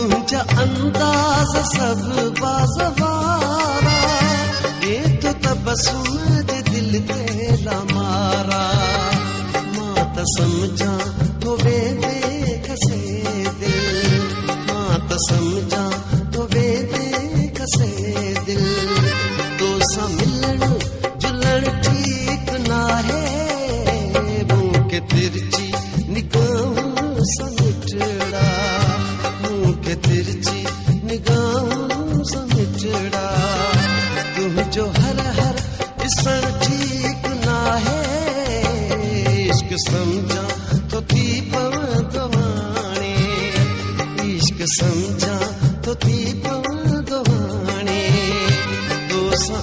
तुझा अंदाज सब बाज़वारा ये तो तबस्सुम दे दिल तेरा मारा मां त समझा तो वे कसे दिल मां त समझा तो वे कसे दिल तो सा मिलन जुलन ठीक ना है मुंह के तिरछी निगाहों सा मिठड़ा मुंह के तिरछी निगाहों सा मिठड़ा तुम जो हर हर इसन ठीक ना है इश्क समझा तो थी पवदवाणी इश्क समझा तो थी पवदवाणी तो सा